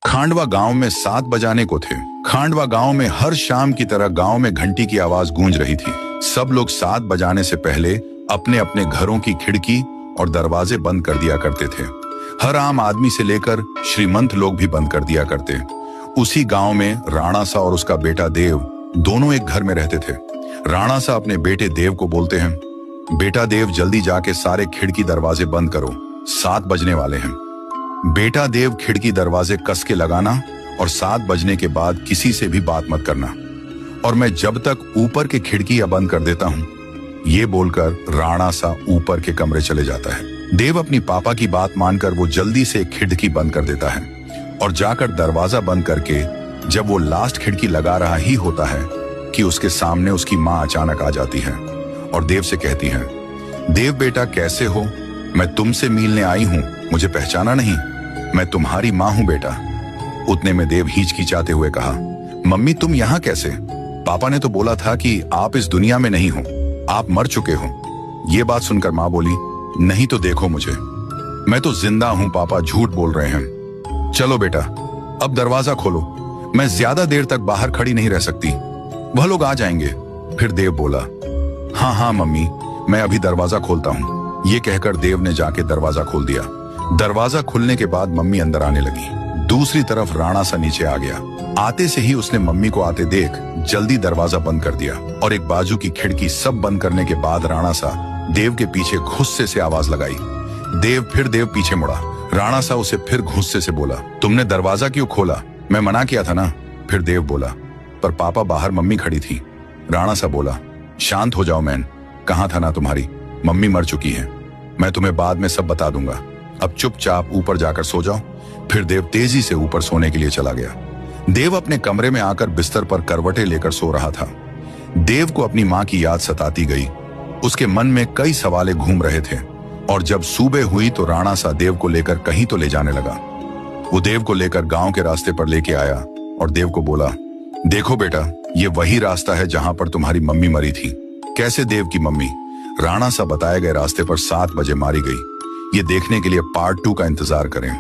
खांडवा गांव में 7 बजाने को थे। खांडवा गांव में हर शाम की तरह गांव में घंटी की आवाज गूंज रही थी। सब लोग 7 बजाने से पहले अपने अपने घरों की खिड़की और दरवाजे बंद कर दिया करते थे। हर आम आदमी से लेकर श्रीमंत लोग भी बंद कर दिया करते। उसी गांव में राणा सा और उसका बेटा देव दोनों एक घर में रहते थे। राणा सा अपने बेटे देव को बोलते हैं, बेटा देव जल्दी जाके सारे खिड़की दरवाजे बंद करो, 7 बजने वाले हैं। बेटा देव खिड़की दरवाजे कस के लगाना और 7 बजने के बाद किसी से भी बात मत करना, और मैं जब तक ऊपर के खिड़की बंद कर देता हूं, ये बोलकर राणा सा ऊपर के कमरे चले जाता है। देव अपनी पापा की बात मानकर वो जल्दी से खिड़की बंद कर देता है और जाकर दरवाजा बंद करके जब वो लास्ट खिड़की लगा रहा ही होता है कि उसके सामने उसकी माँ अचानक आ जाती है और देव से कहती है, देव बेटा कैसे हो? मैं तुमसे मिलने आई हूं, मुझे पहचाना नहीं? मैं तुम्हारी माँ हूं बेटा। उतने में देव हिचकिचाते हुए कहा, मम्मी तुम यहाँ कैसे? पापा ने तो बोला था कि आप इस दुनिया में नहीं हो, आप मर चुके हो। ये बात सुनकर माँ बोली, नहीं तो देखो मुझे, मैं तो जिंदा हूं पापा, झूठ बोल रहे हैं। चलो बेटा अब दरवाजा खोलो, मैं ज्यादा देर तक बाहर खड़ी नहीं रह सकती, वह लोग आ जाएंगे। फिर देव बोला, हाँ हाँ मम्मी मैं अभी दरवाजा खोलता हूँ। ये कहकर देव ने जाके दरवाजा खोल दिया। दरवाजा खुलने के बाद मम्मी अंदर आने लगी। दूसरी तरफ राणा सा नीचे आ गया। आते से ही उसने मम्मी को आते देख जल्दी दरवाजा बंद कर दिया और एक बाजू की खिड़की सब बंद करने के बाद राणा सा देव के पीछे गुस्से से आवाज लगाई। देव पीछे मुड़ा। राणा सा उसे फिर गुस्से से बोला, तुमने दरवाजा क्यों खोला? मैं मना किया था ना। फिर देव बोला, पर पापा बाहर मम्मी खड़ी थी। राणा सा बोला, शांत हो जाओ मैन, कहाँ था ना तुम्हारी मम्मी मर चुकी है, मैं तुम्हें बाद में सब बता दूंगा, अब चुपचाप ऊपर जाकर सो जाओ। फिर देव तेजी से ऊपर सोने के लिए चला गया। देव अपने कमरे में आकर बिस्तर पर करवटें लेकर सो रहा था। देव को अपनी माँ की याद सताती गई। उसके मन में कई सवाले घूम रहे थे और जब सुबह हुई तो राणा सा देव को लेकर कहीं तो ले जाने लगा। वो देव को लेकर गांव के रास्ते पर लेके आया और देव को बोला, देखो बेटा ये वही रास्ता है जहां पर तुम्हारी मम्मी मरी थी। कैसे देव की मम्मी? राणा सा बताए गए रास्ते पर 7 बजे मारी गई। ये देखने के लिए पार्ट 2 का इंतजार करें।